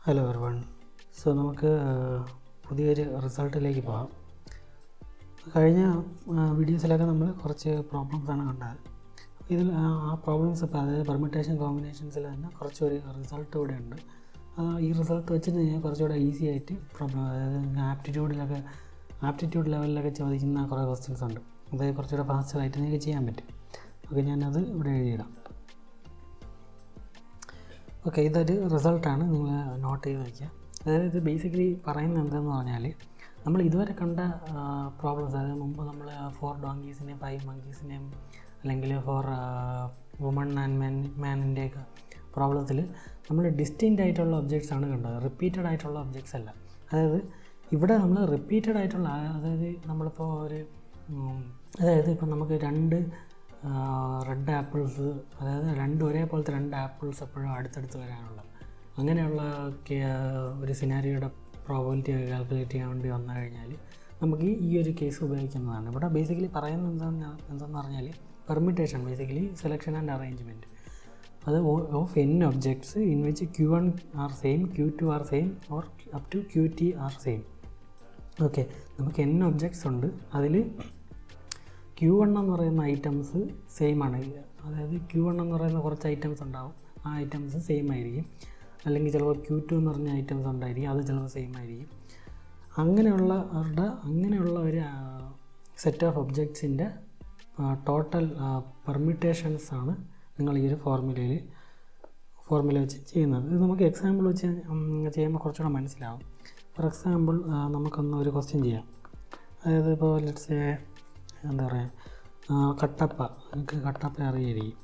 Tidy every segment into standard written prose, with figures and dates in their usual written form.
Hello everyone. So നമുക്ക് പുതിയൊരു റിസൾട്ടിലേക്ക് പോകാം. കഴിഞ്ഞ വീഡിയോസിലൊക്കെ നമ്മൾ കുറച്ച് പ്രോബ്ലംസാണ് കണ്ടത്. ഇതിൽ ആ പ്രോബ്ലംസ് ഇപ്പോൾ അതായത് പെർമിറ്റേഷൻ കോമ്പിനേഷൻസിൽ തന്നെ കുറച്ചൊരു റിസൾട്ട് ഇവിടെ ഉണ്ട്. ഈ റിസൾട്ട് വെച്ചിട്ട് ഞാൻ കുറച്ചുകൂടെ ഈസി ആയിട്ട് പ്രോബ്ലം, അതായത് ആപ്റ്റിറ്റ്യൂഡ് ലെവലിലൊക്കെ ചോദിക്കുന്ന കുറേ ക്വസ്റ്റ്യൻസ് ഉണ്ട്. അതായത് കുറച്ചുകൂടെ ഫാസ്റ്ററായിട്ട് നിങ്ങൾക്ക് ചെയ്യാൻ പറ്റും. ഓക്കെ, ഞാനത് ഇവിടെ എഴുതിയിടാം. ഓക്കെ, ഇതൊരു റിസൾട്ടാണ്, നിങ്ങൾ നോട്ട് ചെയ്ത് വയ്ക്കുക. അതായത് ഇത് ബേസിക്കലി പറയുന്നത് എന്താണെന്ന് പറഞ്ഞാൽ, നമ്മൾ ഇതുവരെ കണ്ട പ്രോബ്ലംസ്, അതായത് മുമ്പ് നമ്മൾ 4 ഡോങ്കീസിനെയും 5 മങ്കീസിനെയും അല്ലെങ്കിൽ 4 വുമൺ ആൻഡ് മാനിൻ്റെയൊക്കെ പ്രോബ്ലത്തിൽ നമ്മൾ ഡിസ്റ്റിങ്ക്റ്റ് ആയിട്ടുള്ള ഒബ്ജക്ട്സ് ആണ് കണ്ടത്, റിപ്പീറ്റഡ് ആയിട്ടുള്ള ഒബ്ജക്ട്സ് അല്ല. അതായത് ഇവിടെ നമ്മൾ റിപ്പീറ്റഡ് ആയിട്ടുള്ള, അതായത് നമ്മളിപ്പോൾ അതായത് ഇപ്പം നമുക്ക് 2 റെഡ് ആപ്പിൾസ്, അതായത് 2 ഒരേപോലത്തെ 2 ആപ്പിൾസ് എപ്പോഴും അടുത്തടുത്ത് വരാനുള്ള അങ്ങനെയുള്ള ഒരു സിനാരിയോയുടെ പ്രോബബിലിറ്റി കാൽക്കുലേറ്റ് ചെയ്യാൻ വേണ്ടി വന്നു കഴിഞ്ഞാൽ നമുക്ക് ഈ ഒരു കേസ് ഉപയോഗിക്കുന്നതാണ്. ഇവിടെ ബേസിക്കലി പറയുന്നത് എന്താണെന്ന് പറഞ്ഞാൽ permutation, basically selection and arrangement. അത് of n objects in which Q1 are same, Q2 are same or up to Qt are same. Okay, നമുക്ക് n ഒബ്ജക്ട്സ് ഉണ്ട്. അതിൽ Q1 എന്ന് പറയുന്ന ഐറ്റംസ് സെയിം ആണ്. അതായത് Q1 എന്ന് പറയുന്ന കുറച്ച് ഐറ്റംസ് ഉണ്ടാവും, ആ ഐറ്റംസ് സെയിം ആയിരിക്കും. അല്ലെങ്കിൽ ചിലപ്പോൾ Q2 എന്ന് പറഞ്ഞ ഐറ്റംസ് ഉണ്ടായിരിക്കും, അത് ചിലപ്പോൾ സെയിം ആയിരിക്കും. അങ്ങനെയുള്ള ഒരു സെറ്റ് ഓഫ് ഒബ്ജക്ട്സിൻ്റെ ടോട്ടൽ പെർമിറ്റേഷൻസ് ആണ് നിങ്ങൾ ഈ ഒരു ഫോർമുല വെച്ച് ചെയ്യുന്നത്. ഇത് നമുക്ക് എക്സാമ്പിൾ വെച്ച് ചെയ്യുമ്പോൾ കുറച്ചുകൂടെ മനസ്സിലാവും. ഫോർ എക്സാമ്പിൾ നമുക്കൊന്ന് ഒരു ക്വസ്റ്റ്യൻ ചെയ്യാം. അതായത് ഇപ്പോൾ ലെറ്റ്സ് എന്താ പറയുക, കട്ടപ്പ, എനിക്ക് കട്ടപ്പ അറിയായിരിക്കും.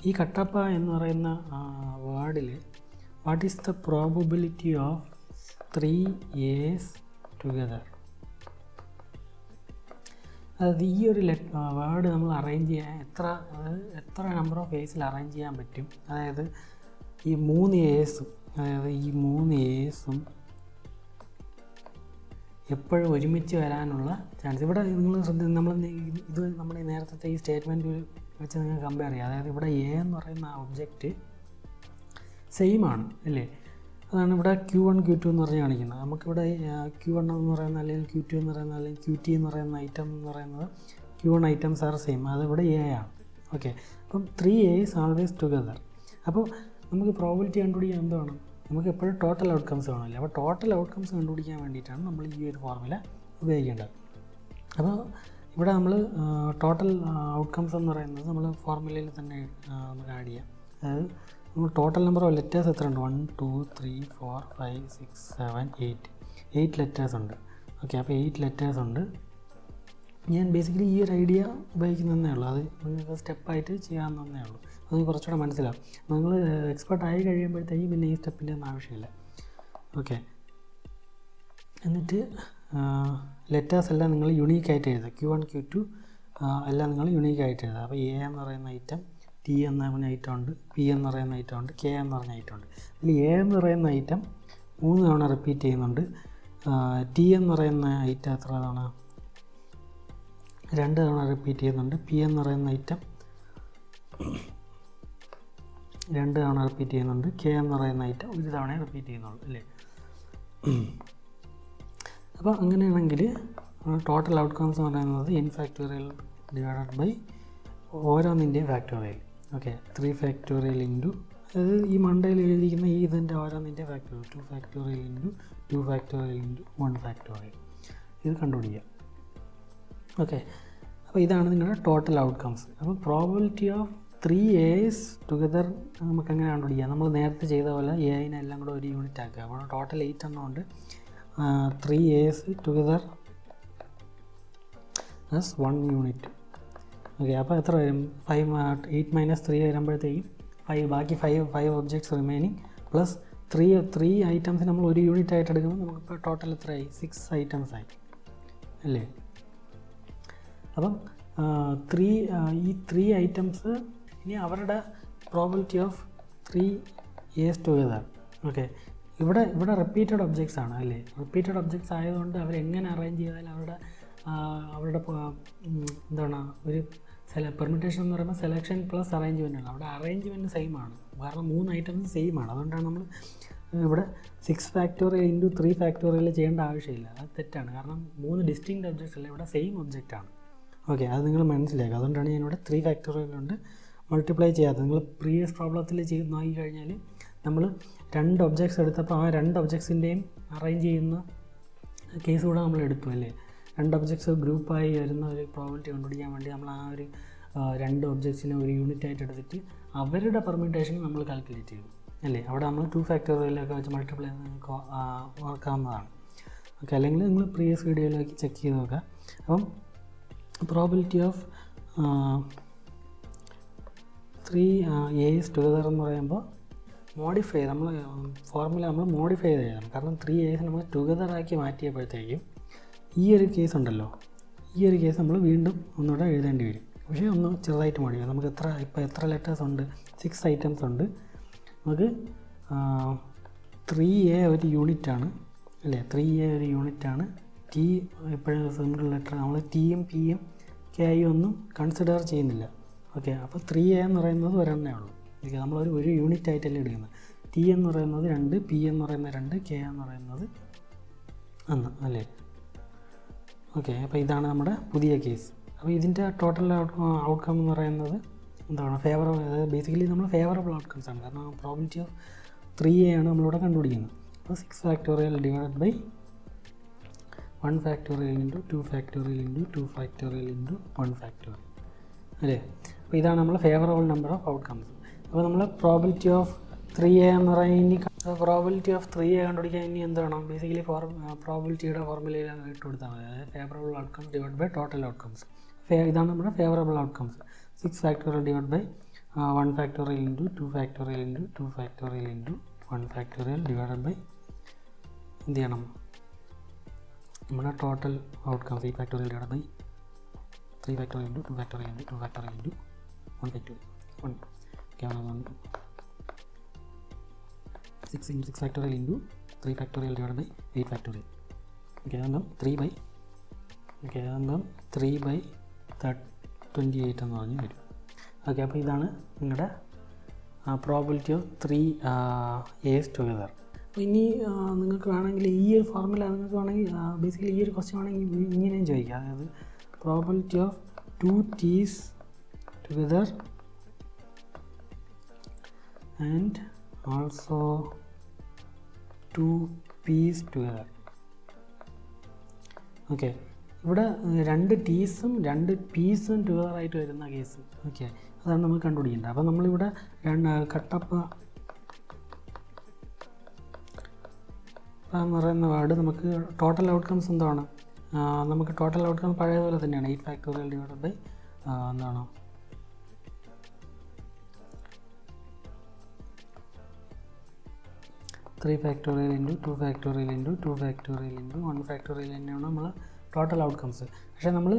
ഈ കട്ടപ്പ എന്ന് പറയുന്ന വേർഡിൽ what is the probability of 3 A's together? അതായത് ഈ ഒരു വേർഡ് നമ്മൾ അറേഞ്ച് ചെയ്യാൻ എത്ര നമ്പർ ഓഫ് A'സിൽ അറേഞ്ച് ചെയ്യാൻ പറ്റും? അതായത് ഈ 3 A'സും, അതായത് ഈ 3 A'സും എപ്പോഴും ഒരുമിച്ച് വരാനുള്ള ചാൻസ്. ഇവിടെ നിങ്ങൾ ഇത് നമ്മുടെ നേരത്തെ ഈ സ്റ്റേറ്റ്മെൻറ്റ് വെച്ച് നിങ്ങൾ കമ്പയർ ചെയ്യുക. അതായത് ഇവിടെ എ എന്ന് പറയുന്ന ഒബ്ജക്റ്റ് സെയിം ആണ് അല്ലേ? അതാണ് ഇവിടെ Q1 Q2 എന്ന് പറഞ്ഞ് കാണിക്കുന്നത്. നമുക്കിവിടെ Q1 എന്ന് പറയുന്ന അല്ലെങ്കിൽ Q2 എന്ന് പറയുന്ന അല്ലെങ്കിൽ Qt എന്ന് പറയുന്ന ഐറ്റം എന്ന് പറയുന്നത് Q1 ഐറ്റംസ് ആർ സെയിം, അത് ഇവിടെ എ ആണ്. ഓക്കെ, അപ്പം 3 A's ആൾവേസ് ടുഗദർ. അപ്പോൾ നമുക്ക് പ്രോബബിലിറ്റി കണ്ടുപിടിക്കാൻ എന്ത് വേണം? നമുക്ക് എപ്പോഴും ടോട്ടൽ ഔട്ട്കംസ് വേണമല്ലോ. അപ്പോൾ ടോട്ടൽ ഔട്ട്കംസ് കണ്ടുപിടിക്കാൻ വേണ്ടിയിട്ടാണ് നമ്മൾ ഈ ഒരു ഫോർമുല ഉപയോഗിക്കേണ്ടത്. അപ്പോൾ ഇവിടെ നമ്മൾ ടോട്ടൽ ഔട്ട്കംസ് എന്ന് പറയുന്നത് നമ്മൾ ഫോർമുലയിൽ തന്നെ നമുക്ക് ആഡ് ചെയ്യാം. അതായത് നമ്മൾ ടോട്ടൽ നമ്പർ ഓഫ് ലെറ്റേഴ്സ് എത്ര ഉണ്ട്? 1 2 3 4 5 6 7 8 ലെറ്റേഴ്സ് ഉണ്ട്. ഓക്കെ, അപ്പോൾ 8 ലെറ്റേഴ്സ് ഉണ്ട്. ഞാൻ ബേസിക്കലി ഈ ഒരു ഐഡിയ ഉപയോഗിക്കുന്നതേ ഉള്ളൂ. അത് നിങ്ങൾക്ക് സ്റ്റെപ്പായിട്ട് ചെയ്യാവുന്നതേ ഉള്ളൂ. അത് കുറച്ചുകൂടെ മനസ്സിലാവും. നിങ്ങൾ എക്സ്പെർട്ട് ആയി കഴിയുമ്പോഴത്തേക്കും പിന്നെ ഈ സ്റ്റെപ്പിൻ്റെ ഒന്നും ആവശ്യമില്ല. ഓക്കെ, എന്നിട്ട് ലെറ്റേഴ്സ് എല്ലാം നിങ്ങൾ യുണീക്കായിട്ട് എഴുതുക. Q1 Q2 എല്ലാം നിങ്ങൾ യുണീക്കായിട്ട് എഴുതുക. അപ്പോൾ എ എന്ന് പറയുന്ന ഐറ്റം, ടി എന്ന് പറഞ്ഞ ഐറ്റം ഉണ്ട്, പി എന്ന് പറയുന്ന ഐറ്റം ഉണ്ട്, കെ എന്ന് പറഞ്ഞ ഐറ്റം ഉണ്ട്. അതിൽ എ എന്ന് പറയുന്ന ഐറ്റം 3 തവണ റിപ്പീറ്റ് ചെയ്യുന്നുണ്ട്. ടി എന്ന് പറയുന്ന ഐറ്റം എത്ര തവണ? 2 തവണ റിപ്പീറ്റ് ചെയ്യുന്നുണ്ട്. പി എന്ന് പറയുന്ന ഐറ്റം 2 തവണ റിപ്പീറ്റ് ചെയ്യുന്നുണ്ട്. കെ എന്ന് പറയുന്ന ഐറ്റം 1 തവണ റിപ്പീറ്റ് ചെയ്യുന്നുള്ളൂ അല്ലേ? അപ്പോൾ അങ്ങനെയാണെങ്കിൽ ടോട്ടൽ ഔട്ട്കംസ് എന്ന് പറയുന്നത് n ഫാക്ടോറിയൽ ഡിവൈഡഡ് ബൈ ഓരോന്നിൻ്റെയും ഫാക്ടോറിയൽ. ഓക്കെ, 3 ഫാക്ടോറിയൽ ഇൻറ്റു, അതായത് ഈ മണ്ടയിൽ എഴുതിയിരിക്കുന്ന ഈ ഇതിൻ്റെ ഓരോന്നിൻ്റെ factorial, 2 factorial into 2 factorial into 1 factorial. ഇത് കണ്ടുപിടിക്കുക. ഓക്കെ, അപ്പോൾ ഇതാണ് നിങ്ങളുടെ ടോട്ടൽ ഔട്ട്കംസ്. അപ്പോൾ പ്രോബബിലിറ്റി ഓഫ് 3 A's ടുഗദർ നമുക്ക് എങ്ങനെ കണ്ടുപിടിക്കാം? നമ്മൾ നേരത്തെ ചെയ്ത പോലെ എനെ എല്ലാം കൂടെ ഒരു യൂണിറ്റ് ആക്കുക. അപ്പോൾ ടോട്ടൽ 8 എണ്ണം ഉണ്ട്. 3 A's together plus 1 unit. Okay, അപ്പോൾ എത്ര വരും? 8 - 3 വരുമ്പോഴത്തേക്കും ബാക്കി 5 ഒബ്ജക്ട്സ് റിമൈനിങ് പ്ലസ് 3 ഐറ്റംസ് നമ്മൾ ഒരു യൂണിറ്റ് ആയിട്ട് എടുക്കുമ്പോൾ നമുക്കിപ്പോൾ ടോട്ടൽ എത്രയായി? 6 ഐറ്റംസ് ആയി അല്ലേ? അപ്പം ഈ 3 ഐറ്റംസ് ഇനി അവരുടെ probability of 3 A's together. Okay, ഇവിടെ റിപ്പീറ്റഡ് ഒബ്ജക്ട്സ് ആണ് അല്ലേ? റിപ്പീറ്റഡ് ഒബ്ജക്ട്സ് ആയതുകൊണ്ട് അവരെങ്ങനെ അറേഞ്ച് ചെയ്താൽ അവരുടെ എന്താണ് ഒരു പെർമിറ്റേഷൻ എന്ന് പറയുമ്പോൾ സെലക്ഷൻ പ്ലസ് അറേഞ്ച്മെൻ്റ് ആണ്. അവിടെ അറേഞ്ച്മെൻറ്റ് സെയിം ആണ്, കാരണം 3 ഐറ്റംസ് സെയിം ആണ്. അതുകൊണ്ടാണ് നമ്മൾ ഇവിടെ 6 ഫാക്ടോറിയൽ ഇൻറ്റു 3 ഫാക്ടോറിയൽ ചെയ്യേണ്ട ആവശ്യമില്ല. അത് തെറ്റാണ്, കാരണം 3 ഡിസ്റ്റിങ്ക്റ്റ് ഒബ്ജക്ട്സ് അല്ല, ഇവിടെ സെയിം ഒബ്ജക്റ്റ് ആണ്. ഓക്കെ, അത് നിങ്ങൾ മനസ്സിലാക്കുക. അതുകൊണ്ടാണ് ഞാനിവിടെ 3 ഫാക്ടോറിയൽ കൊണ്ട് മൾട്ടിപ്ലൈ ചെയ്യാത്തത്. നിങ്ങൾ പ്രീവിയസ് പ്രോബ്ലത്തിൽ ചെയ്ത് നോക്കി കഴിഞ്ഞാൽ നമ്മൾ 2 ഒബ്ജക്ട്സ് എടുത്തപ്പോൾ ആ 2 ഒബ്ജക്ട്സിൻ്റെയും അറേഞ്ച് ചെയ്യുന്ന കേസ് കൂടെ നമ്മൾ എടുത്തു അല്ലേ. 2 ഒബ്ജക്ട്സ് ഗ്രൂപ്പായി വരുന്ന ഒരു പ്രോബിലിറ്റി കണ്ടുപിടിക്കാൻ വേണ്ടി നമ്മൾ ആ ഒരു 2 ഒബ്ജക്ട്സിനെ ഒരു യൂണിറ്റ് ആയിട്ട് എടുത്തിട്ട് അവരുടെ പെർമ്യൂട്ടേഷൻ നമ്മൾ കാൽക്കുലേറ്റ് ചെയ്തു അല്ലേ. അവിടെ നമ്മൾ 2 ഫാക്ടോറിയലൊക്കെ വെച്ച് മൾട്ടിപ്ലൈ ഓർക്കാവുന്നതാണ്. ഓക്കെ, അല്ലെങ്കിൽ നിങ്ങൾ പ്രീവിയസ് വീഡിയോയിലേക്ക് ചെക്ക് ചെയ്ത് നോക്കുക. അപ്പം പ്രോബിലിറ്റി ഓഫ് 3 A's ടുഗദർ എന്ന് പറയുമ്പോൾ മോഡിഫൈ നമ്മൾ ഫോർമുല നമ്മൾ മോഡിഫൈ ചെയ്ത് എഴുതണം. കാരണം 3 A's നമ്മൾ ടുഗദറാക്കി മാറ്റിയപ്പോഴത്തേക്കും ഈ ഒരു കേസ് ഉണ്ടല്ലോ, ഈ ഒരു കേസ് നമ്മൾ വീണ്ടും ഒന്നുകൂടെ എഴുതേണ്ടി വരും. പക്ഷേ ഒന്ന് ചെറുതായിട്ട് മടിയോ. നമുക്ക് ഇപ്പോൾ എത്ര ലെറ്റേഴ്സ് ഉണ്ട്? 6 ഐറ്റംസ് ഉണ്ട്. നമുക്ക് 3A ഒരു യൂണിറ്റാണ് അല്ലേ. 3A ഒരു യൂണിറ്റാണ്. ടി എപ്പോഴും സിംഗിൾ ലെറ്റർ, നമ്മൾ ടിയും പിയും കെയും ഒന്നും കൺസിഡർ ചെയ്യുന്നില്ല. ഓക്കെ, അപ്പോൾ 3A എന്ന് പറയുന്നത് ഒരെണ്ണേ ഉള്ളൂ. ഓക്കെ, നമ്മളൊരു യൂണിറ്റ് ആയിട്ടല്ലേ എടുക്കുന്നത്. ടി എന്ന് പറയുന്നത് 2, പി എന്ന് പറയുന്നത് 2, കെ എന്ന് പറയുന്നത് 1 അല്ലേ. ഓക്കെ, അപ്പോൾ ഇതാണ് നമ്മുടെ പുതിയ കേസ്. അപ്പോൾ ഇതിൻ്റെ ടോട്ടൽ ഔട്ട്കം എന്ന് പറയുന്നത് എന്താണ്? ഫേവറബിൾ. അതായത് ബേസിക്കലി നമ്മൾ ഫേവറബിൾ ഔട്ട്കംസ് ആണ്, കാരണം പ്രോബിലിറ്റി ഓഫ് 3A ആണ് നമ്മളിവിടെ കണ്ടുപിടിക്കുന്നത്. അപ്പോൾ 6 factorial divided by 1 factorial into 2 factorial into 2 factorial into 1 factorial അല്ലേ. അപ്പോൾ ഇതാണ് നമ്മൾ ഫേവറബിൾ നമ്പർ ഓഫ് ഔട്ട്കംസ്. അപ്പോൾ നമ്മൾ പ്രോബിലിറ്റി ഓഫ് 3A എന്ന് പറയുന്നത് ഇനി പ്രോബിലിറ്റി ഓഫ് 3A കണ്ടുപിടിക്കാൻ ഇനി എന്ത് വേണം? ബേസിക്കലി പ്രോബിലിറ്റിയുടെ ഫോർമുലയിൽ ഇട്ട് കൊടുത്താൽ മതി. അതായത് favourable outcomes divide by total outcomes. ഇതാണ് നമ്മുടെ favourable outcomes. 6 factorial divide by 1 factorial into 2 factorial into 2 factorial into 1 factorial divided by എന്ത് ചെയ്യണം? നമ്മുടെ total outcomes 8 factorial divide by 3 factorial into 2 factorial into 2 factorial into 1 factorial 1. Okay, 6 factorial into 3 factorial divide by 8 factorial. Okay, അതാകുമ്പം 3/28 എന്ന് പറഞ്ഞ് വരും. Okay, അപ്പോൾ ഇതാണ് നിങ്ങളുടെ പ്രോബിലിറ്റി ഓഫ് 3 A's ടുഗദർ. അപ്പോൾ ഇനി നിങ്ങൾക്ക് വേണമെങ്കിൽ ഈ ഒരു ഫോർമുല നിങ്ങൾക്ക് വേണമെങ്കിൽ ബേസിക്കലി ഈ ഒരു ക്വസ്റ്റ്യൻ വേണമെങ്കിൽ ഇങ്ങനെയും ചോദിക്കാം. അതായത് probability of 2 T's together and also 2 P's together. Okay, ഇവിടെ 2 T's-ഉം 2 P's-ഉം ടുഗദറായിട്ട് വരുന്ന കേസ്. ഓക്കെ, അതാണ് നമ്മൾ കണ്ടുപിടിക്കേണ്ടത്. അപ്പോൾ നമ്മളിവിടെ കട്ടപ്പ എന്ന് പറയുന്ന വേർഡ് നമുക്ക് ടോട്ടൽ ഔട്ട്കംസ് എന്താണ്? നമുക്ക് ടോട്ടൽ ഔട്ട്കം പഴയതുപോലെ തന്നെയാണ്. 8 ഫാക്ടോറിയൽ ഡിവൈഡഡ് ബൈ എന്താണ് 3 factorial into 2 factorial into 2 factorial into 1 factorial തന്നെയാണ് നമ്മൾ ടോട്ടൽ ഔട്ട്കംസ്. പക്ഷേ നമ്മൾ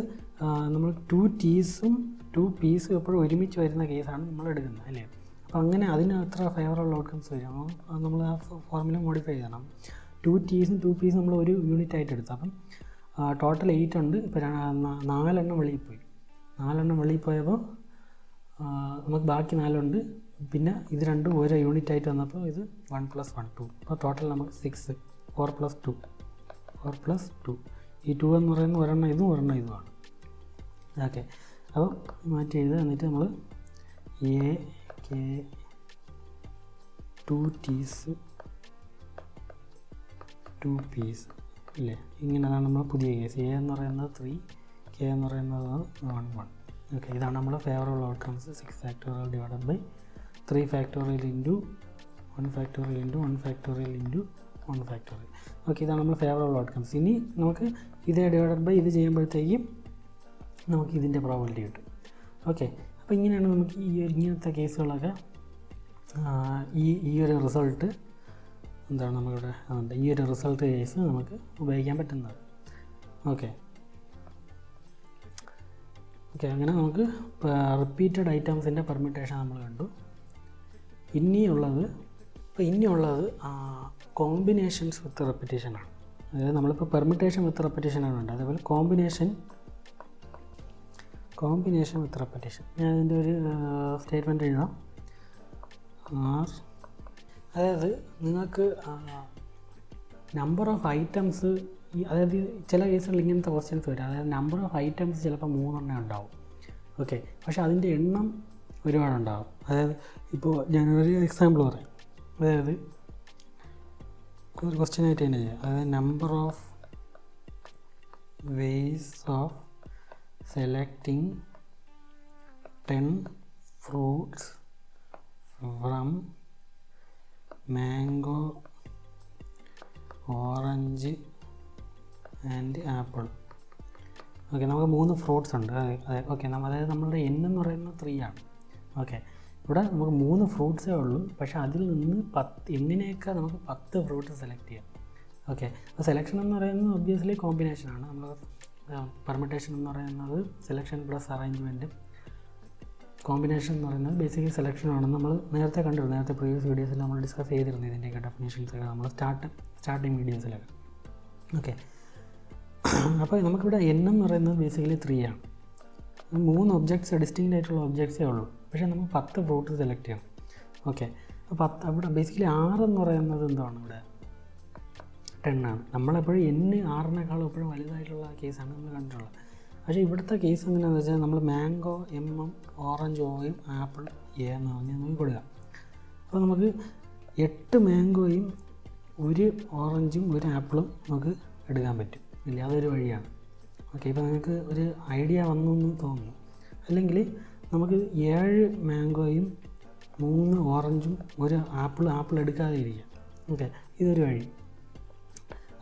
2 T's-ഉം 2 P's-ഉം എപ്പോഴും ഒരുമിച്ച് വരുന്ന കേസാണ് നമ്മൾ എടുക്കുന്നത് അല്ലേ. അപ്പോൾ അങ്ങനെ അതിന് എത്ര ഫേവറബിൾ ഔട്ട്കംസ് വരും? അപ്പോൾ നമ്മൾ ആ ഫോർമുല മോഡിഫൈ ചെയ്യണം. 2 T's-ഉം 2 P's-ഉം നമ്മൾ ഒരു യൂണിറ്റ് ആയിട്ട് എടുത്തു. അപ്പം ടോട്ടൽ 8 ഉണ്ട്. ഇപ്പോൾ 4 എണ്ണം വെളിയിൽ പോയി. 4 എണ്ണം വെളിയിൽ പോയപ്പോൾ നമുക്ക് ബാക്കി 4 ഉണ്ട്. പിന്നെ ഇത് രണ്ടും ഓരോ യൂണിറ്റ് ആയിട്ട് വന്നപ്പോൾ ഇത് 1 + 1 2. അപ്പോൾ ടോട്ടൽ നമുക്ക് 6 4 + 2 ഈ 2 എന്ന് പറയുന്നത് ഒരെണ്ണം ഇതുമാണ്. ഓക്കെ, അപ്പോൾ മാറ്റി എഴുതുക. എന്നിട്ട് നമ്മൾ A K 2 T's 2 P's ഇല്ലേ. ഇങ്ങനെയാണ് നമ്മൾ പുതിയ കേസ്. A എന്ന് പറയുന്നത് 3, K എന്ന് പറയുന്നത് 1 1. ഓക്കെ, ഇതാണ് നമ്മൾ favourable outcomes. 6 factorial divided by 3 factorial into 1 factorial into 1 factorial into 1 factorial. Okay, ഇതാണ് നമ്മൾ ഫേവറബിൾ ഔട്ട്കംസ്. ഇനി നമുക്ക് ഇതേ ഡിവൈഡഡ് ബൈ ഇത് ചെയ്യുമ്പോഴത്തേക്കും നമുക്ക് ഇതിൻ്റെ പ്രോബിലിറ്റി കിട്ടും. ഓക്കെ, അപ്പോൾ ഇങ്ങനെയാണ് നമുക്ക് ഇങ്ങനത്തെ കേസുകളൊക്കെ ഈ ഒരു റിസൾട്ട് എന്താണ് നമ്മളിവിടെ ഈ ഒരു റിസൾട്ട് കേസ് നമുക്ക് ഉപയോഗിക്കാൻ പറ്റുന്നത്. ഓക്കെ, അങ്ങനെ നമുക്ക് റിപ്പീറ്റഡ് ഐറ്റംസിൻ്റെ പെർമ്യൂട്ടേഷൻ നമ്മൾ കണ്ടു. ഇനിയുള്ളത് കോമ്പിനേഷൻസ് വിത്ത് റെപ്പിറ്റേഷനാണ്. അതായത് നമ്മളിപ്പോൾ പെർമ്യൂട്ടേഷൻ വിത്ത് റെപ്പിറ്റേഷനാണ് ഉണ്ട്. അതേപോലെ കോമ്പിനേഷൻ കോമ്പിനേഷൻ വിത്ത് റെപ്പറ്റീഷൻ. ഞാൻ ഇതിൻ്റെ ഒരു സ്റ്റേറ്റ്മെൻറ്റ് എഴുതാം. ആർ, അതായത് നിങ്ങൾക്ക് നമ്പർ ഓഫ് ഐറ്റംസ്, അതായത് ചില കേസുകളിൽ ഇങ്ങനത്തെ ക്വസ്റ്റ്യൻസ് വരും. അതായത് നമ്പർ ഓഫ് ഐറ്റംസ് ചിലപ്പോൾ 3 ഉണ്ടാവും. ഓക്കെ, പക്ഷേ അതിൻ്റെ എണ്ണം ഒരുപാടുണ്ടാകും. അതായത് ഇപ്പോൾ ഞാനൊരു എക്സാമ്പിൾ പറയാം. അതായത് ഒരു ക്വസ്റ്റ്യൻ ആയിട്ട് തന്നെ ചെയ്യാം. അതായത് number of ways of selecting 10 fruits from mango, orange and apple. Okay, നമുക്ക് 3 ഫ്രൂട്ട്സ് ഉണ്ട്. അതെ, ഓക്കെ. അതായത് നമ്മളുടെ n എന്ന് പറയുന്നത് 3 ആണ്. ഓക്കെ, ഇവിടെ നമുക്ക് 3 ഫ്രൂട്ട്സേ ഉള്ളൂ. പക്ഷേ അതിൽ നിന്ന് 10 എണ്ണിനേക്കാൾ നമുക്ക് 10 ഫ്രൂട്ട്സ് സെലക്ട് ചെയ്യാം. ഓക്കെ, അപ്പോൾ സെലക്ഷൻ എന്ന് പറയുന്നത് ഒബ്വിയസ്ലി കോമ്പിനേഷനാണ്. നമ്മൾ പെർമിറ്റേഷൻ എന്ന് പറയുന്നത് സെലക്ഷൻ പ്ലസ് അറേഞ്ച്മെൻറ്റും, കോമ്പിനേഷൻ എന്ന് പറയുന്നത് ബേസിക്കലി സെലക്ഷനാണെന്ന് നമ്മൾ നേരത്തെ കണ്ടിരുന്നു. നേരത്തെ പ്രീവിയസ് വീഡിയോസിൽ നമ്മൾ ഡിസ്കസ് ചെയ്തിരുന്നു ഇതിൻ്റെയൊക്കെ ഡെഫിനേഷൻസൊക്കെ നമ്മൾ സ്റ്റാർട്ടിങ് വീഡിയോസിലൊക്കെ. ഓക്കെ, അപ്പോൾ നമുക്കിവിടെ n എന്ന് പറയുന്നത് ബേസിക്കലി 3 ആണ്. 3 ഒബ്ജക്ട്സ് ഡിസ്റ്റിങ്ക്റ്റ് ആയിട്ടുള്ള ഒബ്ജക്ട്സേ ഉള്ളൂ. പക്ഷേ നമുക്ക് 10 ഫ്രൂട്ട്സ് സെലക്ട് ചെയ്യണം. ഓക്കെ, അപ്പോൾ ഇവിടെ ബേസിക്കലി 6 എന്ന് പറയുന്നത് എന്താണ്, ഇവിടെ 10 ആണ്. നമ്മളെപ്പോഴും n 6-നേക്കാളും എപ്പോഴും വലുതായിട്ടുള്ള കേസാണ് നമ്മൾ കണ്ടിട്ടുള്ളത്. പക്ഷേ ഇവിടുത്തെ കേസ് എങ്ങനെയാണെന്ന് വെച്ചാൽ നമ്മൾ മാംഗോ m, ഓറഞ്ച് ഓയും, ആപ്പിൾ a എന്ന് പറഞ്ഞാൽ നമുക്ക് കൊടുക്കാം. അപ്പോൾ നമുക്ക് 8 മാംഗോയും 1 ഓറഞ്ചും 1 ആപ്പിളും നമുക്ക് എടുക്കാൻ പറ്റും. ഇല്ല, അതൊരു വഴിയാണ്. ഓക്കെ, ഇപ്പോൾ നിങ്ങൾക്ക് ഒരു ഐഡിയ വന്നു എന്ന് തോന്നുന്നു. അല്ലെങ്കിൽ നമുക്ക് 7 മാംഗോയും 3 ഓറഞ്ചും 1 ആപ്പിൾ എടുക്കാതെ ഇരിക്കാം. ഓക്കെ, ഇതൊരു വഴി.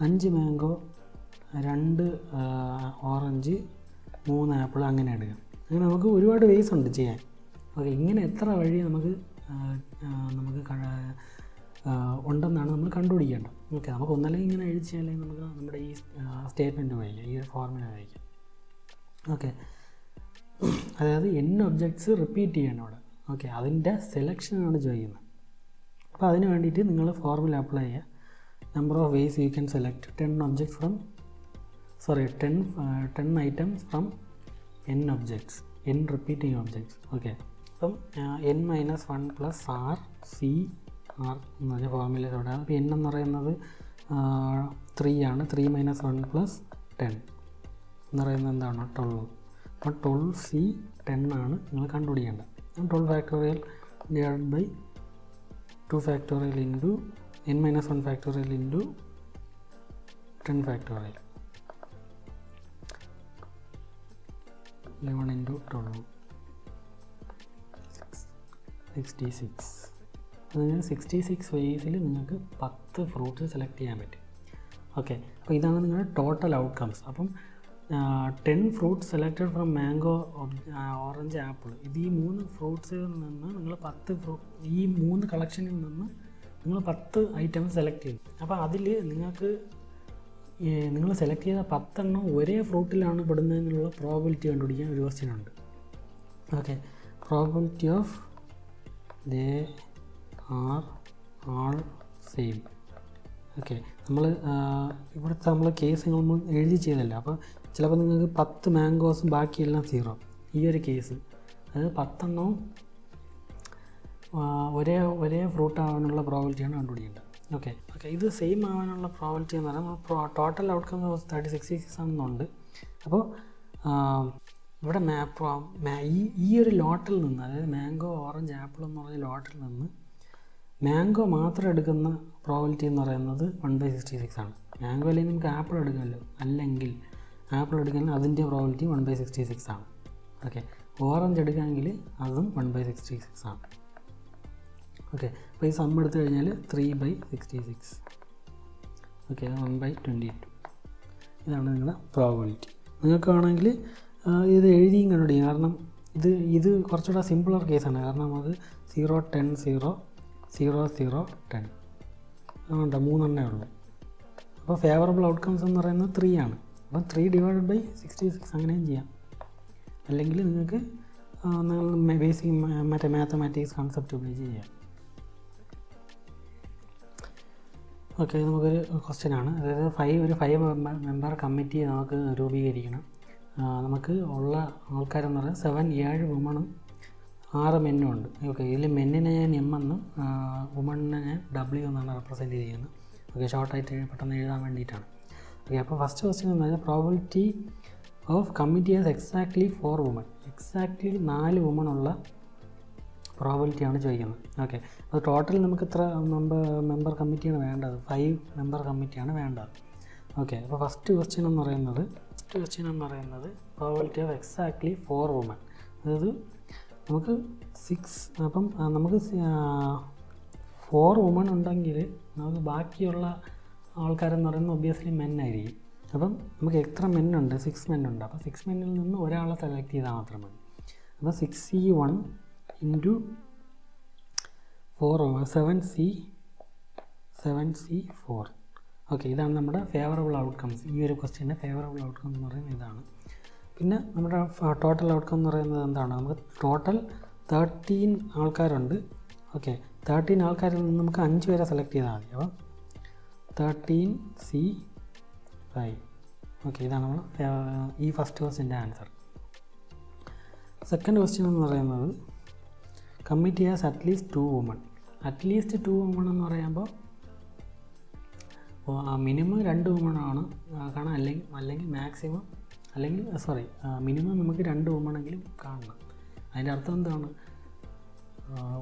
5 മാംഗോ, 2 ഓറഞ്ച്, 3 ആപ്പിൾ അങ്ങനെ എടുക്കാം. അങ്ങനെ നമുക്ക് ഒരുപാട് വേസ് ഉണ്ട് ചെയ്യാൻ. ഓക്കെ, ഇങ്ങനെ എത്ര വഴി നമുക്ക് ഉണ്ടെന്നാണ് നമ്മൾ കണ്ടുപിടിക്കേണ്ടത്. ഓക്കെ, നമുക്ക് ഒന്നല്ലെങ്കിൽ ഇങ്ങനെ എഴുതിച്ചാൽ, അല്ലെങ്കിൽ നമുക്ക് നമ്മുടെ ഈ സ്റ്റേറ്റ്മെൻറ്റ് വായിക്കാം, ഈ ഒരു ഫോർമുല വായിക്കാം. ഓക്കെ, അതായത് n ഒബ്ജക്ട്സ് റിപ്പീറ്റ് ചെയ്യണം ഇവിടെ. ഓക്കെ, അതിൻ്റെ സെലക്ഷനാണ് ചെയ്യുന്നത്. അപ്പോൾ അതിന് വേണ്ടിയിട്ട് നിങ്ങൾ ഫോർമുല അപ്ലൈ ചെയ്യുക. Number of ways you can select 10 objects from 10 items from n objects, n repeating objects. Okay, അപ്പം n-1 plus R C R എന്ന് പറഞ്ഞ ഫോർമുലയിലൂടെ. അപ്പോൾ n എന്ന് പറയുന്നത് 3 ആണ്. 3 - 1 പ്ലസ് 10 എന്ന് പറയുന്നത് എന്താണ്, 12. അപ്പോൾ 12C 10 ആണ് നിങ്ങൾ കണ്ടുപിടിക്കേണ്ടത്. 12 factorial divide by 2 factorial into n-1 factorial into 10 factorial 11 into 12 66. അതിന് 66 വേസിൽ നിങ്ങൾക്ക് 10 ഫ്രൂട്ട്സ് സെലക്ട് ചെയ്യാൻ പറ്റും. ഓക്കെ, അപ്പോൾ ഇതാണ് നിങ്ങളുടെ ടോട്ടൽ ഔട്ട്കംസ്. അപ്പം 10 fruits selected from mango, orange, apple. ഇത് ഈ 3 ഫ്രൂട്ട്സിൽ നിന്ന് നിങ്ങൾ 10 ഈ 3 കളക്ഷനിൽ നിന്ന് നിങ്ങൾ 10 ഐറ്റംസ് സെലക്ട് ചെയ്യും. അപ്പോൾ അതിൽ നിങ്ങൾക്ക് നിങ്ങൾ സെലക്ട് ചെയ്ത 10 എണ്ണം ഒരേ ഫ്രൂട്ടിലാണ് പെടുന്നതിനുള്ള പ്രോബിലിറ്റി കണ്ടുപിടിക്കാൻ ഒരു ക്വസ്റ്റ്യൻ ഉണ്ട്. Okay, probability of they are all same. Okay, ഇവിടുത്തെ നമ്മൾ കേസ് നമ്മൾ എഴുതി ചെയ്തല്ല. അപ്പോൾ ചിലപ്പോൾ നിങ്ങൾക്ക് 10 മാംഗോസും ബാക്കിയെല്ലാം 0. ഈ ഒരു കേസ്, അതായത് 10 എണ്ണവും ഒരേ ഫ്രൂട്ട് ആവാനുള്ള പ്രോബിലിറ്റിയാണ് കണ്ടുപിടിക്കേണ്ടത്. ഓക്കെ, ഇത് സെയിം ആവാനുള്ള പ്രോബിലിറ്റി എന്ന് പറയുന്നത് ടോട്ടൽ ഔട്ട്കം 36 ആണെന്നുണ്ട്. അപ്പോൾ ഇവിടെ ഈ ഒരു ലോട്ടിൽ നിന്ന്, അതായത് മാംഗോ, ഓറഞ്ച്, ആപ്പിൾ എന്ന് പറഞ്ഞ ലോട്ടിൽ നിന്ന് മാംഗോ മാത്രം എടുക്കുന്ന പ്രോബിലിറ്റി എന്ന് പറയുന്നത് 1/66 ആണ്. മാംഗോ അല്ലെങ്കിൽ നമുക്ക് ആപ്പിൾ എടുക്കാമല്ലോ, അല്ലെങ്കിൽ ആപ്പിൾ എടുക്കുകയാണെങ്കിൽ അതിൻ്റെ പ്രോബിലിറ്റി 1/66 ആണ്. ഓക്കെ, ഓറഞ്ച് എടുക്കുകയാണെങ്കിൽ അതും 1/66 ആണ്. ഓക്കെ, അപ്പോൾ ഈ സം എടുത്തു കഴിഞ്ഞാൽ 3/66. ഓക്കെ, 1/22. ഇതാണ് നിങ്ങളുടെ പ്രോബിലിറ്റി. നിങ്ങൾക്ക് വേണമെങ്കിൽ ഇത് എഴുതിയും കണ്ടുപിടിക്കും. കാരണം ഇത് കുറച്ചുകൂടെ സിമ്പിളർ കേസാണ്. കാരണം അത് 0, 10, 0, 0, 0, 10 അതുകൊണ്ട് 3 എണ്ണേ ഉള്ളൂ. അപ്പോൾ ഫേവറബിൾ ഔട്ട്കംസ് എന്ന് പറയുന്നത് 3 ആണ്. അപ്പം 3/66 അങ്ങനെയും ചെയ്യാം. അല്ലെങ്കിൽ നിങ്ങൾക്ക് ബേസിക് മാത്തമാറ്റിക്സ് കൺസെപ്റ്റ് ഉപയോഗിച്ച് ചെയ്യാം. ഓക്കെ, നമുക്കൊരു ക്വസ്റ്റ്യൻ ആണ്. അതായത് ഒരു 5 മെമ്പർ കമ്മിറ്റി നമുക്ക് രൂപീകരിക്കണം. നമുക്ക് ഉള്ള ആൾക്കാരെന്ന് പറയുന്നത് 7 വുമണും 6 മെന്നും ഉണ്ട്. ഓക്കെ, ഇതിൽ മെന്നിനെ ഞാൻ എം എന്നും വുമണിനെ ഞാൻ W എന്നാണ് റെപ്രസെൻറ്റ് ചെയ്യുന്നത്. ഓക്കെ, ഷോർട്ടായിട്ട് പെട്ടെന്ന് എഴുതാൻ വേണ്ടിയിട്ടാണ്. ഓക്കെ, അപ്പോൾ ഫസ്റ്റ് ക്വസ്റ്റ്യൻ എന്ന് പറഞ്ഞാൽ probability of committee as exactly 4 woman. Exactly 4 വുമണുള്ള പ്രോബിലിറ്റിയാണ് ചോദിക്കുന്നത്. ഓക്കെ, അപ്പോൾ ടോട്ടൽ നമുക്ക് ഇത്ര മെമ്പർ കമ്മിറ്റിയാണ് വേണ്ടത്, 5 മെമ്പർ കമ്മിറ്റിയാണ് വേണ്ടത്. ഓക്കെ, അപ്പോൾ ഫസ്റ്റ് ക്വസ്റ്റ്യൻ എന്ന് പറയുന്നത് പ്രോബിലിറ്റി ഓഫ് എക്സാക്ട്ലി 4 വുമൺ. അതായത് നമുക്ക് 6, അപ്പം നമുക്ക് 4 വുമൺ ഉണ്ടെങ്കിൽ നമുക്ക് ബാക്കിയുള്ള ആൾക്കാരെന്ന് പറയുന്നത് ഒബ്വിയസ്ലി മെന്നായിരിക്കും. അപ്പം നമുക്ക് എത്ര മെന്നുണ്ട്? 6 മെന്നുണ്ട്. അപ്പോൾ 6 മെന്നിൽ നിന്ന് ഒരാളെ സെലക്ട് ചെയ്താൽ മാത്രം മതി. അപ്പോൾ 6C1 ഇൻറ്റു 4 7C4. ഓക്കെ, ഇതാണ് നമ്മുടെ ഫേവറബിൾ ഔട്ട്കംസ്. ഈ ഒരു ക്വസ്റ്റ്യൻ്റെ ഫേവറബിൾ ഔട്ട്കം എന്ന് പറയുന്നത് ഇതാണ്. പിന്നെ നമ്മുടെ ടോട്ടൽ ഔട്ട്കം എന്ന് പറയുന്നത് എന്താണ്? നമുക്ക് ടോട്ടൽ 13 ആൾക്കാരുണ്ട്. ഓക്കെ, 13 ആൾക്കാരിൽ നിന്ന് നമുക്ക് 5 പേരെ സെലക്ട് ചെയ്താൽ മതി. അപ്പം 13C5. ഓക്കെ, ഇതാണ് നമ്മൾ ഈ ഫസ്റ്റ് ക്വസ്റ്റ്യൻ്റെ ആൻസർ. സെക്കൻഡ് ക്വസ്റ്റ്യൻ എന്ന് പറയുന്നത് committee has at least 2 woman. At least 2 woman എന്ന് പറയുമ്പോൾ മിനിമം 2 വുമണാണ് കാണാൻ, അല്ലെങ്കിൽ മാക്സിമം മിനിമം നമുക്ക് 2 വുമണെങ്കിലും കാണണം. അതിൻ്റെ അർത്ഥം എന്താണ്?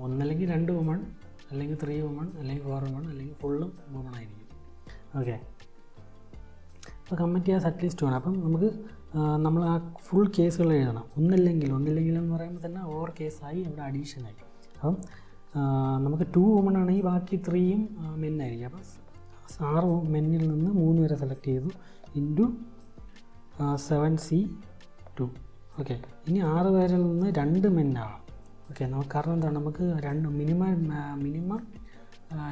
ഒന്നല്ലെങ്കിൽ 2 വുമൺ, അല്ലെങ്കിൽ 3 വുമൺ, അല്ലെങ്കിൽ 4 വുമൺ, അല്ലെങ്കിൽ ഫുള്ളും വുമൺ ആയിരിക്കും. ഓക്കെ, അപ്പോൾ കമ്മിറ്റി ഹാസ് അറ്റ്ലീസ്റ്റ് 2 ആണ്. അപ്പം നമുക്ക് നമ്മൾ ആ ഫുൾ കേസുകൾ എഴുതണം. ഒന്നില്ലെങ്കിൽ എന്ന് പറയുമ്പോൾ തന്നെ ഓവർ കേസായി, ഇവിടെ അഡീഷനായി. അപ്പം നമുക്ക് 2 വുമൺ ആണെങ്കിൽ ബാക്കി 3യും മെന്നായിരിക്കും. അപ്പം 6 മെന്നിൽ നിന്ന് 3 വരെ സെലക്ട് ചെയ്തു ഇൻറ്റു 7C2. ഓക്കെ, ഇനി 6 പേരിൽ നിന്ന് 2 മെന്നാണ്. ഓക്കെ, നമുക്ക് കാരണം എന്താണ്? നമുക്ക് മിനിമം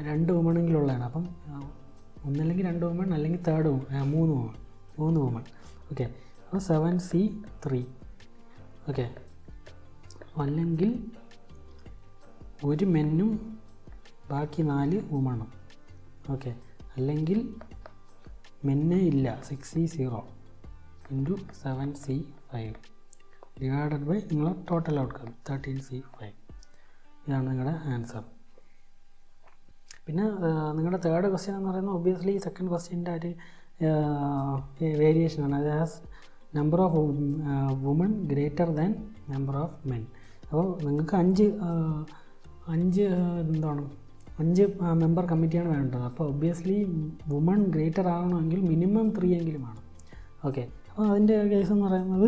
2 വുമണെങ്കിലുള്ളതാണ്. അപ്പം ഒന്നല്ലെങ്കിൽ 2 വുമൺ, അല്ലെങ്കിൽ 3 വുമൺ. ഓക്കെ, അപ്പോൾ 7C3. ഓക്കെ, അല്ലെങ്കിൽ 1 മെന്നും ബാക്കി 4 വുമണും. ഓക്കെ, അല്ലെങ്കിൽ മെന്നേ ഇല്ല, 6C0 into 7C5 divided by നിങ്ങളുടെ ടോട്ടൽ ഔട്ട്കം 13C5. ഇതാണ് നിങ്ങളുടെ ആൻസർ. പിന്നെ നിങ്ങളുടെ തേർഡ് ക്വസ്റ്റ്യൻ എന്ന് പറയുന്നത് ഒബ്വിയസ്ലി സെക്കൻഡ് ക്വസ്റ്റ്യൻ്റെ ഒരു വേരിയേഷനാണ്. അത് has number of woman greater than number of men. അപ്പോൾ നിങ്ങൾക്ക് 5 മെമ്പർ കമ്മിറ്റിയാണ് വേണ്ടത്. അപ്പോൾ ഒബ്വിയസ്ലി വുമൺ ഗ്രേറ്റർ ആകണമെങ്കിൽ മിനിമം 3 എങ്കിലും വേണം. ഓക്കെ, അപ്പോൾ അതിൻ്റെ കേസ് എന്ന് പറയുന്നത്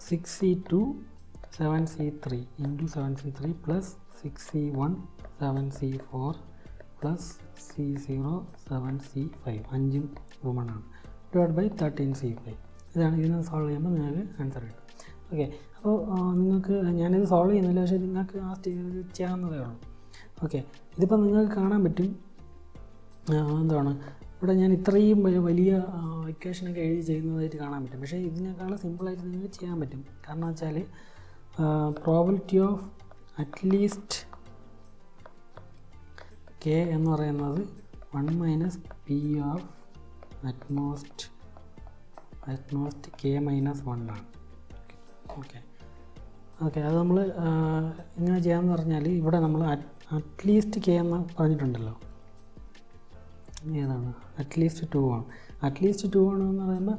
6C2 7C3 ഇൻറ്റു 7C3 plus 6C1 7C4 plus C0 7C5. 5 വുമണാണ് ഡിവൈഡ് ബൈ 13C5. ഇതാണ്. ഇതിനെ സോൾവ് ചെയ്യുമ്പോൾ നിങ്ങൾക്ക് ആൻസർ കിട്ടും. ഓക്കെ, അപ്പോൾ നിങ്ങൾക്ക് ഞാനിത് സോൾവ് ചെയ്യുന്നില്ല, പക്ഷേ നിങ്ങൾക്ക് ആ സ്റ്റേജ് ചെയ്യാവുന്നതേ ഉള്ളൂ. ഓക്കെ, ഇതിപ്പോൾ നിങ്ങൾക്ക് കാണാൻ പറ്റും എന്താണ് ഇവിടെ ഞാൻ ഇത്രയും വലിയ ഇക്വേഷനൊക്കെ എഴുതി ചെയ്യുന്നതായിട്ട് കാണാൻ പറ്റും. പക്ഷേ ഇതിനേക്കാളും സിമ്പിളായിട്ട് നിങ്ങൾക്ക് ചെയ്യാൻ പറ്റും. കാരണം വെച്ചാൽ പ്രോബിലിറ്റി ഓഫ് അറ്റ്ലീസ്റ്റ് കെ എന്ന് പറയുന്നത് 1 minus P of utmost K minus 1 ആണ്. ഓക്കെ, അത് നമ്മൾ എങ്ങനെ ചെയ്യാമെന്ന് പറഞ്ഞാൽ ഇവിടെ നമ്മൾ അറ്റ്ലീസ്റ്റ് കെ എന്ന് പറഞ്ഞിട്ടുണ്ടല്ലോ. ഏതാണ്? അറ്റ്ലീസ്റ്റ് 2 ആണ്. അറ്റ്ലീസ്റ്റ് 2 ആണെന്ന് പറയുമ്പോൾ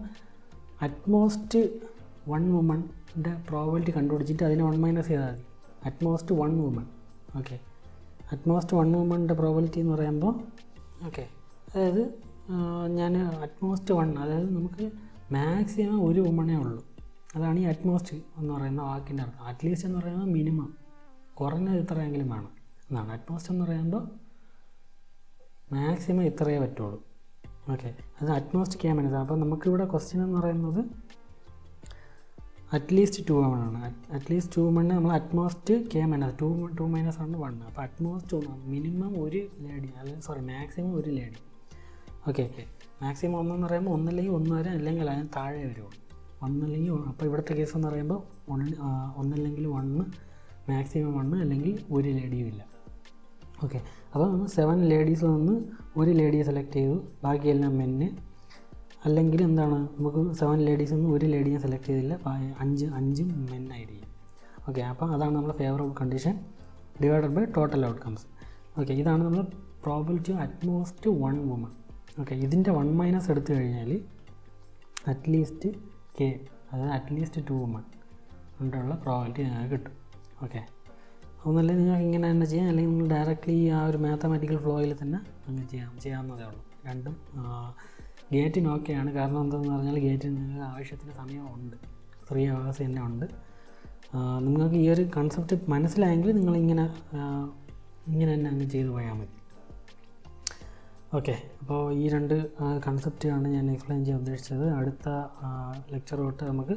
അറ്റ്മോസ്റ്റ് 1 വുമണിൻ്റെ പ്രോബിലിറ്റി കണ്ടുപിടിച്ചിട്ട് അതിനെ 1 മൈനസ് ചെയ്താൽ മതി. At most 1 woman. ഓക്കെ, അറ്റ്മോസ്റ്റ് 1 വുമണിൻ്റെ പ്രോബിലിറ്റി എന്ന് പറയുമ്പോൾ ഓക്കെ, അതായത് ഞാൻ അറ്റ്മോസ്റ്റ് 1, അതായത് നമുക്ക് മാക്സിമം 1 വുമണേ ഉള്ളൂ. അതാണ് ഈ അറ്റ്മോസ്റ്റ് എന്ന് പറയുന്ന വാക്കിൻ്റെ അർത്ഥം. അറ്റ്ലീസ്റ്റ് എന്ന് പറയുന്നത് മിനിമം, കുറഞ്ഞത് ഇത്രയെങ്കിലും വേണം എന്നാണ്. അറ്റ്മോസ്റ്റ് എന്ന് പറയുമ്പോൾ മാക്സിമം ഇത്രയേ പറ്റുള്ളൂ. ഓക്കെ, അത് അറ്റ്മോസ്റ്റ് കെ മൈനസ്. അപ്പോൾ നമുക്കിവിടെ ക്വസ്റ്റ്യൻ എന്ന് പറയുന്നത് അറ്റ്ലീസ്റ്റ് 2 ആണ്. അറ്റ്ലീസ്റ്റ് 2 മണി നമ്മൾ അറ്റ്മോസ്റ്റ് കെ മൈനസ് 2 മൈനസ് ആണ് 1. അപ്പോൾ അറ്റ്മോസ്റ്റ് മിനിമം 1 ലേഡി, അല്ലെങ്കിൽ മാക്സിമം 1 ലേഡി. ഓക്കെ, മാക്സിമം 1 എന്ന് പറയുമ്പോൾ ഒന്നല്ലെങ്കിൽ 1 വരെ, അല്ലെങ്കിൽ അതിന് താഴെ വരുള്ളൂ. 1 അല്ലെങ്കിൽ അപ്പോൾ ഇവിടുത്തെ കേസ് എന്ന് പറയുമ്പോൾ ഒന്നല്ലെങ്കിൽ 1, മാക്സിമം 1, അല്ലെങ്കിൽ 1 ലേഡിയും ഇല്ല. ഓക്കെ, അപ്പോൾ നമ്മൾ 7 ലേഡീസിൽ നിന്ന് 1 ലേഡിയെ സെലക്ട് ചെയ്തു, ബാക്കിയെല്ലാം മെന്ന്. അല്ലെങ്കിൽ എന്താണ് നമുക്ക് 7 ലേഡീസിൽ നിന്ന് ഒരു ലേഡിയെ സെലക്ട് ചെയ്തില്ല, 5 മെൻ ആയിരിക്കും. ഓക്കെ, അപ്പോൾ അതാണ് നമ്മുടെ favourable condition divided by total outcomes. Okay, ഇതാണ് നമ്മൾ പ്രോബിലിറ്റി അറ്റ്മോസ്റ്റ് 1 വുമൺ. ഓക്കെ, ഇതിൻ്റെ 1 - എടുത്തു കഴിഞ്ഞാൽ അറ്റ്ലീസ്റ്റ് K, അതായത് അറ്റ്ലീസ്റ്റ് 2 വുമൺ കൊണ്ടുള്ള പ്രോബിലിറ്റി നിങ്ങൾക്ക് കിട്ടും. ഓക്കെ, ഒന്നല്ലേ നിങ്ങൾക്ക് ഇങ്ങനെ തന്നെ ചെയ്യാം, അല്ലെങ്കിൽ നിങ്ങൾ ഡയറക്റ്റ്ലി ആ ഒരു മാത്തമാറ്റിക്കൽ ഫ്ലോയിൽ തന്നെ അങ്ങ് ചെയ്യാവുന്നതേ ഉള്ളൂ. രണ്ടും ഗേറ്റിന് ഓക്കെയാണ്. കാരണം എന്താണെന്ന് പറഞ്ഞാൽ ഗേറ്റിന് നിങ്ങൾക്ക് ആവശ്യത്തിന് സമയമുണ്ട്, 3 hours തന്നെ ഉണ്ട്. നിങ്ങൾക്ക് ഈ ഒരു കൺസെപ്റ്റ് മനസ്സിലായെങ്കിൽ നിങ്ങളിങ്ങനെ തന്നെ അങ്ങ് ചെയ്തു പോയാൽ മതി. ഓക്കെ, അപ്പോൾ ഈ 2 കൺസെപ്റ്റാണ് ഞാൻ എക്സ്പ്ലെയിൻ ചെയ്യാൻ ഉദ്ദേശിച്ചത്. അടുത്ത ലെക്ചർ തൊട്ട് നമുക്ക്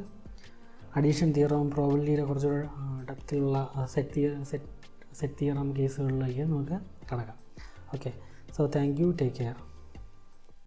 അഡീഷൻ തിയറം, പ്രോബിലിറ്റിയുടെ കുറച്ചുകൂടെ ഡെപ്തിലുള്ള സെറ്റ് തിയറം കേസുകളിലേക്ക് നമുക്ക് കടക്കാം. Okay, so thank you, take care.